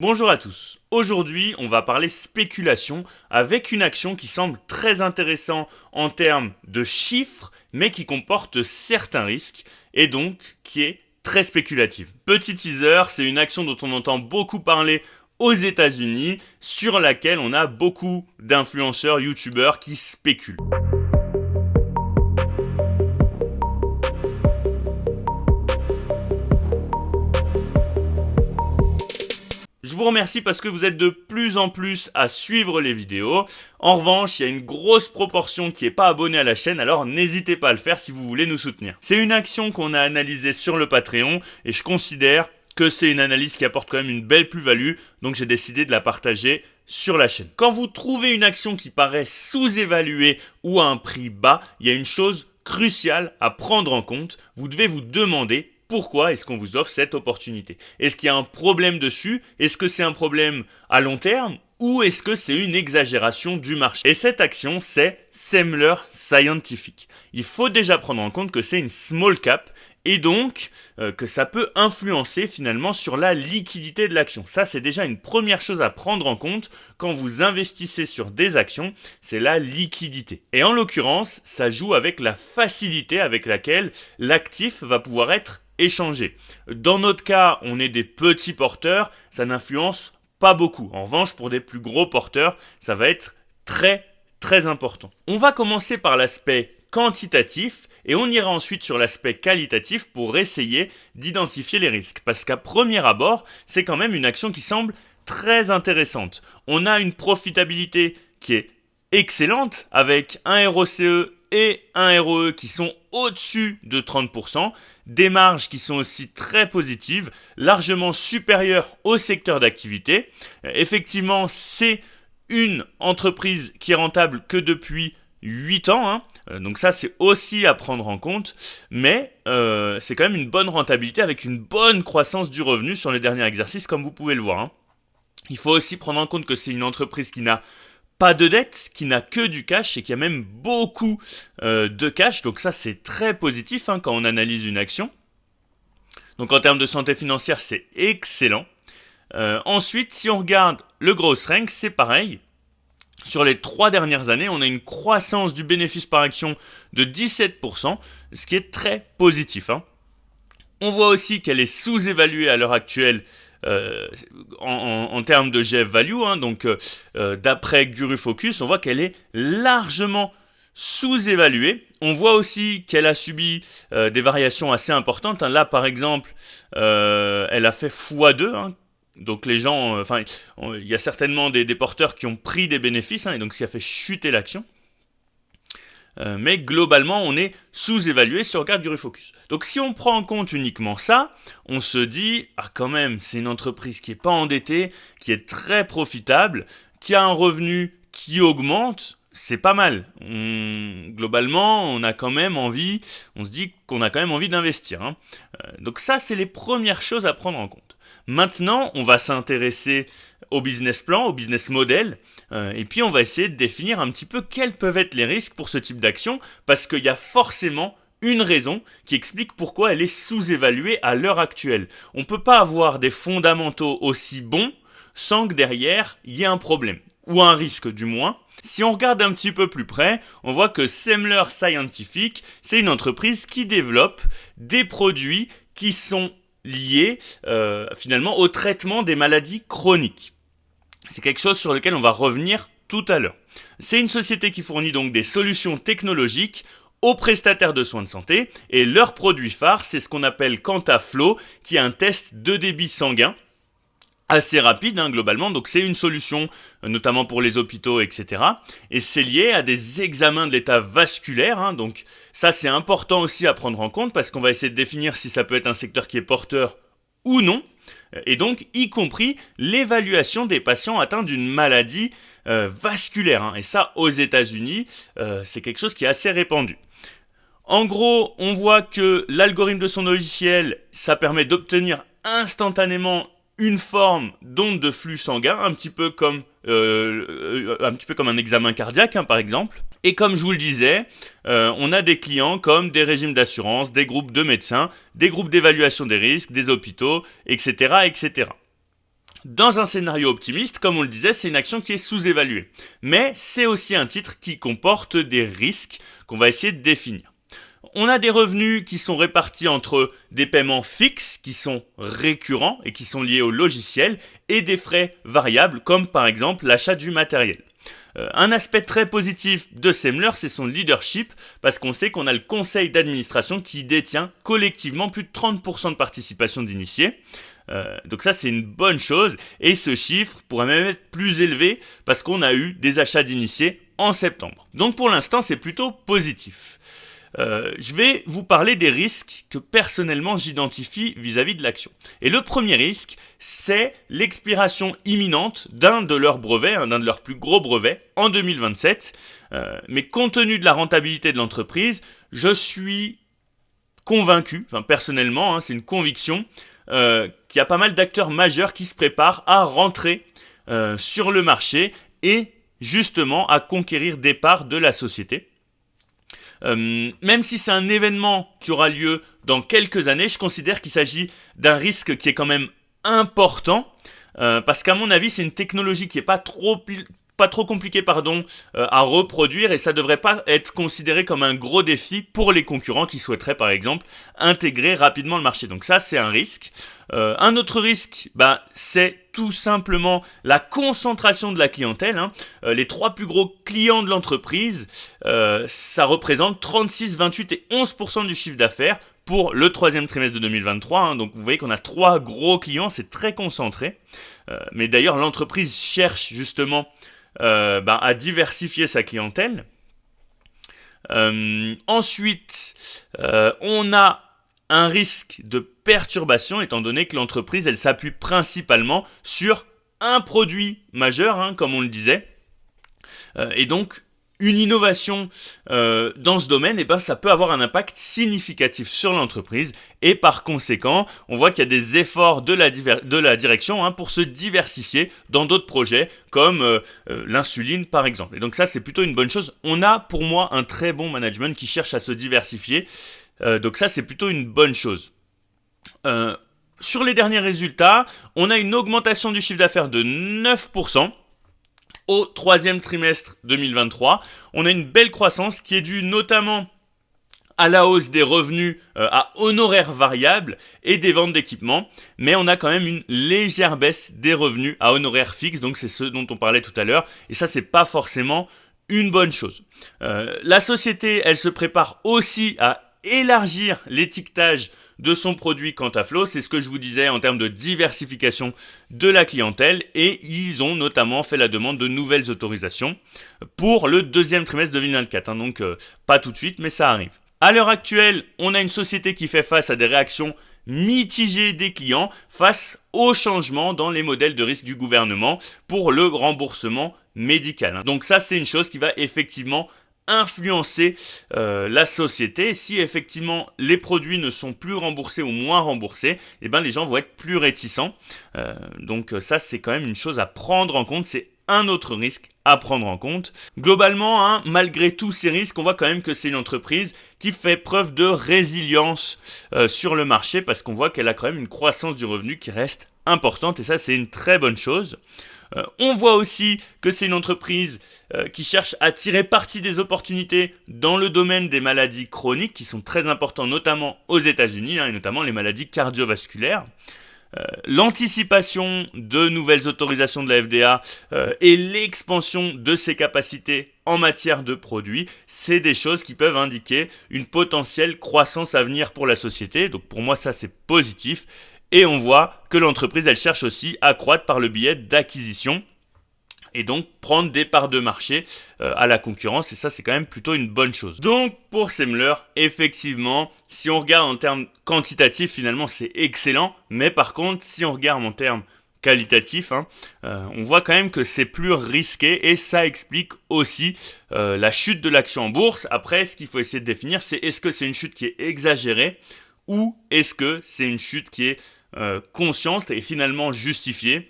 Bonjour à tous. Aujourd'hui, on va parler spéculation avec une action qui semble très intéressante en termes de chiffres, mais qui comporte certains risques et donc qui est très spéculative. Petit teaser, c'est une action dont on entend beaucoup parler aux États-Unis, sur laquelle on a beaucoup d'influenceurs, youtubeurs qui spéculent. Je vous remercie parce que vous êtes de plus en plus à suivre les vidéos. En revanche, il y a une grosse proportion qui n'est pas abonnée à la chaîne, alors n'hésitez pas à le faire si vous voulez nous soutenir. C'est une action qu'on a analysée sur le Patreon et je considère que c'est une analyse qui apporte quand même une belle plus-value, donc j'ai décidé de la partager sur la chaîne. Quand vous trouvez une action qui paraît sous-évaluée ou à un prix bas, il y a une chose cruciale à prendre en compte. Vous devez vous demander pourquoi est-ce qu'on vous offre cette opportunité. Est-ce qu'il y a un problème dessus? Est-ce que c'est un problème à long terme? Ou est-ce que c'est une exagération du marché? Et cette action, c'est Semler Scientific. Il faut déjà prendre en compte que c'est une small cap et donc que ça peut influencer finalement sur la liquidité de l'action. Ça, c'est déjà une première chose à prendre en compte quand vous investissez sur des actions, c'est la liquidité. Et en l'occurrence, ça joue avec la facilité avec laquelle l'actif va pouvoir être échangé. Dans notre cas, on est des petits porteurs, ça n'influence pas beaucoup. En revanche, pour des plus gros porteurs, ça va être très important. On va commencer par l'aspect quantitatif et on ira ensuite sur l'aspect qualitatif pour essayer d'identifier les risques. Parce qu'à premier abord, c'est quand même une action qui semble très intéressante. On a une profitabilité qui est excellente avec un ROCE et un ROE qui sont au-dessus de 30%, des marges qui sont aussi très positives, largement supérieures au secteur d'activité. Effectivement, c'est une entreprise qui est rentable que depuis 8 ans, donc ça c'est aussi à prendre en compte, mais c'est quand même une bonne rentabilité avec une bonne croissance du revenu sur les derniers exercices comme vous pouvez le voir. Il faut aussi prendre en compte que c'est une entreprise qui n'a pas de dette, qui n'a que du cash et qui a même beaucoup de cash, donc ça c'est très positif quand on analyse une action. Donc en termes de santé financière c'est excellent. Ensuite, si on regarde le growth rank, c'est pareil. Sur les 3 dernières années, on a une croissance du bénéfice par action de 17%, ce qui est très positif. On voit aussi qu'elle est sous-évaluée à l'heure actuelle en termes de GF value, donc d'après Guru Focus, on voit qu'elle est largement sous-évaluée. On voit aussi qu'elle a subi des variations assez importantes. Là, par exemple, elle a fait x2. Donc les gens, il y a certainement des porteurs qui ont pris des bénéfices, et donc ce qui a fait chuter l'action. Mais globalement, on est sous-évalué si on regarde du refocus. Donc si on prend en compte uniquement ça, on se dit, quand même, c'est une entreprise qui n'est pas endettée, qui est très profitable, qui a un revenu qui augmente, c'est pas mal. Globalement, on a quand même envie, on se dit qu'on a quand même envie d'investir. Donc ça, c'est les premières choses à prendre en compte. Maintenant, on va s'intéresser au business plan, au business model, et puis on va essayer de définir un petit peu quels peuvent être les risques pour ce type d'action, parce qu'il y a forcément une raison qui explique pourquoi elle est sous-évaluée à l'heure actuelle. On ne peut pas avoir des fondamentaux aussi bons sans que derrière, il y ait un problème, ou un risque du moins. Si on regarde un petit peu plus près, on voit que Semler Scientific, c'est une entreprise qui développe des produits qui sont liés finalement au traitement des maladies chroniques. C'est quelque chose sur lequel on va revenir tout à l'heure. C'est une société qui fournit donc des solutions technologiques aux prestataires de soins de santé et leur produit phare, c'est ce qu'on appelle QuantaFlo, qui est un test de débit sanguin assez rapide globalement, donc c'est une solution notamment pour les hôpitaux, etc. Et c'est lié à des examens de l'état vasculaire, donc ça c'est important aussi à prendre en compte parce qu'on va essayer de définir si ça peut être un secteur qui est porteur ou non, et donc y compris l'évaluation des patients atteints d'une maladie vasculaire, et ça aux États-Unis c'est quelque chose qui est assez répandu. En gros, on voit que l'algorithme de son logiciel, ça permet d'obtenir instantanément une forme d'onde de flux sanguin, un petit peu comme un examen cardiaque, par exemple. Et comme je vous le disais, on a des clients comme des régimes d'assurance, des groupes de médecins, des groupes d'évaluation des risques, des hôpitaux, etc., etc. Dans un scénario optimiste, comme on le disait, c'est une action qui est sous-évaluée. Mais c'est aussi un titre qui comporte des risques qu'on va essayer de définir. On a des revenus qui sont répartis entre des paiements fixes qui sont récurrents et qui sont liés au logiciel et des frais variables comme par exemple l'achat du matériel. Un aspect très positif de Semler, c'est son leadership, parce qu'on sait qu'on a le conseil d'administration qui détient collectivement plus de 30% de participation d'initiés. Donc ça, c'est une bonne chose, et ce chiffre pourrait même être plus élevé, parce qu'on a eu des achats d'initiés en septembre. Donc pour l'instant, c'est plutôt positif. Je vais vous parler des risques que personnellement j'identifie vis-à-vis de l'action. Et le premier risque, c'est l'expiration imminente d'un de leurs brevets, d'un de leurs plus gros brevets, en 2027. Mais compte tenu de la rentabilité de l'entreprise, je suis convaincu, personnellement, c'est une conviction, qu'il y a pas mal d'acteurs majeurs qui se préparent à rentrer sur le marché et justement à conquérir des parts de la société. Même si c'est un événement qui aura lieu dans quelques années, je considère qu'il s'agit d'un risque qui est quand même important, parce qu'à mon avis, c'est une technologie qui est pas trop compliquée à reproduire, et ça devrait pas être considéré comme un gros défi pour les concurrents qui souhaiteraient par exemple intégrer rapidement le marché. Donc ça, c'est un risque. Un autre risque, c'est tout simplement la concentration de la clientèle. Les 3 plus gros clients de l'entreprise, ça représente 36, 28 et 11% du chiffre d'affaires pour le 3e trimestre de 2023. Donc vous voyez qu'on a 3 gros clients, c'est très concentré. Mais d'ailleurs, l'entreprise cherche justement à diversifier sa clientèle. Ensuite, on a un risque de perturbation, étant donné que l'entreprise, elle s'appuie principalement sur un produit majeur, comme on le disait. Et donc, une innovation dans ce domaine, ça peut avoir un impact significatif sur l'entreprise. Et par conséquent, on voit qu'il y a des efforts de la direction pour se diversifier dans d'autres projets, comme l'insuline par exemple. Et donc ça, c'est plutôt une bonne chose. On a pour moi un très bon management qui cherche à se diversifier. Donc ça, c'est plutôt une bonne chose. Sur les derniers résultats, on a une augmentation du chiffre d'affaires de 9%. Au 3e trimestre 2023, on a une belle croissance qui est due notamment à la hausse des revenus à honoraires variables et des ventes d'équipements, mais on a quand même une légère baisse des revenus à honoraires fixes, donc c'est ce dont on parlait tout à l'heure, et ça, c'est pas forcément une bonne chose. La société, elle se prépare aussi à élargir l'étiquetage de son produit Quantaflow, c'est ce que je vous disais en termes de diversification de la clientèle, et ils ont notamment fait la demande de nouvelles autorisations pour le 2e trimestre 2024, donc pas tout de suite, mais ça arrive. À l'heure actuelle, on a une société qui fait face à des réactions mitigées des clients face aux changements dans les modèles de risque du gouvernement pour le remboursement médical. Donc ça, c'est une chose qui va effectivement influencer la société. Si effectivement les produits ne sont plus remboursés ou moins remboursés, les gens vont être plus réticents. Donc ça, c'est quand même une chose à prendre en compte. C'est un autre risque à prendre en compte. Globalement, malgré tous ces risques, on voit quand même que c'est une entreprise qui fait preuve de résilience sur le marché, parce qu'on voit qu'elle a quand même une croissance du revenu qui reste importante, et ça, c'est une très bonne chose. On voit aussi que c'est une entreprise qui cherche à tirer parti des opportunités dans le domaine des maladies chroniques qui sont très importantes, notamment aux États-Unis, et notamment les maladies cardiovasculaires. L'anticipation de nouvelles autorisations de la FDA et l'expansion de ses capacités en matière de produits, c'est des choses qui peuvent indiquer une potentielle croissance à venir pour la société. Donc pour moi, ça, c'est positif. Et on voit que l'entreprise, elle cherche aussi à croître par le biais d'acquisition et donc prendre des parts de marché à la concurrence, et ça, c'est quand même plutôt une bonne chose. Donc pour Semler, effectivement, si on regarde en termes quantitatifs, finalement, c'est excellent, mais par contre, si on regarde en termes qualitatifs, on voit quand même que c'est plus risqué, et ça explique aussi la chute de l'action en bourse. Après, ce qu'il faut essayer de définir, c'est est-ce que c'est une chute qui est exagérée ou est-ce que c'est une chute qui est consciente et finalement justifiée.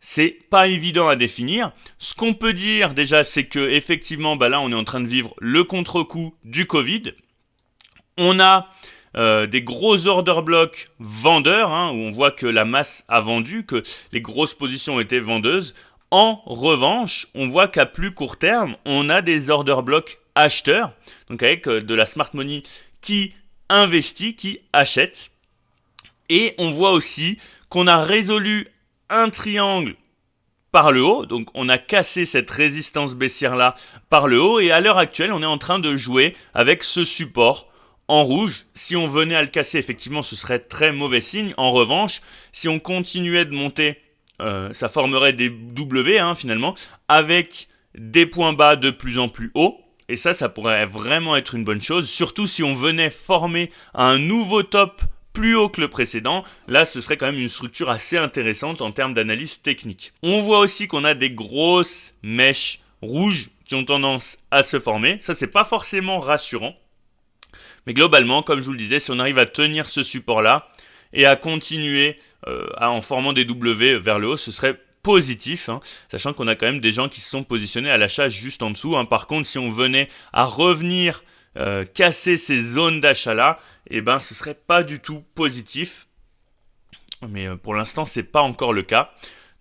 C'est pas évident à définir. Ce qu'on peut dire déjà, c'est que effectivement, là, on est en train de vivre le contre-coup du Covid. On a des gros order blocks vendeurs, où on voit que la masse a vendu, que les grosses positions ont été vendeuses. En revanche, on voit qu'à plus court terme, on a des order blocks acheteurs, donc avec de la smart money qui investit, qui achète. Et on voit aussi qu'on a résolu un triangle par le haut, donc on a cassé cette résistance baissière-là par le haut, et à l'heure actuelle, on est en train de jouer avec ce support en rouge. Si on venait à le casser, effectivement, ce serait très mauvais signe. En revanche, si on continuait de monter, ça formerait des W finalement, avec des points bas de plus en plus hauts. Et ça pourrait vraiment être une bonne chose, surtout si on venait former un nouveau top plus haut que le précédent. Là, ce serait quand même une structure assez intéressante en termes d'analyse technique. On voit aussi qu'on a des grosses mèches rouges qui ont tendance à se former. Ça, c'est pas forcément rassurant. Mais globalement, comme je vous le disais, si on arrive à tenir ce support-là et à continuer en formant des W vers le haut, ce serait positif, sachant qu'on a quand même des gens qui se sont positionnés à l'achat juste en dessous. Par contre, si on venait à revenir casser ces zones d'achat-là, ce serait pas du tout positif. Mais pour l'instant, c'est pas encore le cas.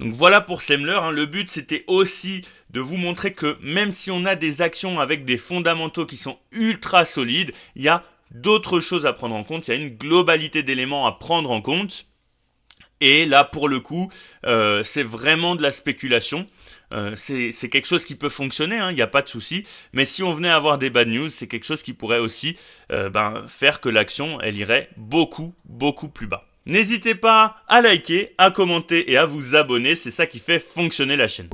Donc voilà pour Semler. Le but, c'était aussi de vous montrer que même si on a des actions avec des fondamentaux qui sont ultra solides, il y a d'autres choses à prendre en compte. Il y a une globalité d'éléments à prendre en compte. Et là, pour le coup, c'est vraiment de la spéculation. C'est quelque chose qui peut fonctionner, il n'y a pas de souci. Mais si on venait à avoir des bad news, c'est quelque chose qui pourrait aussi faire que l'action, elle irait beaucoup, beaucoup plus bas. N'hésitez pas à liker, à commenter et à vous abonner. C'est ça qui fait fonctionner la chaîne.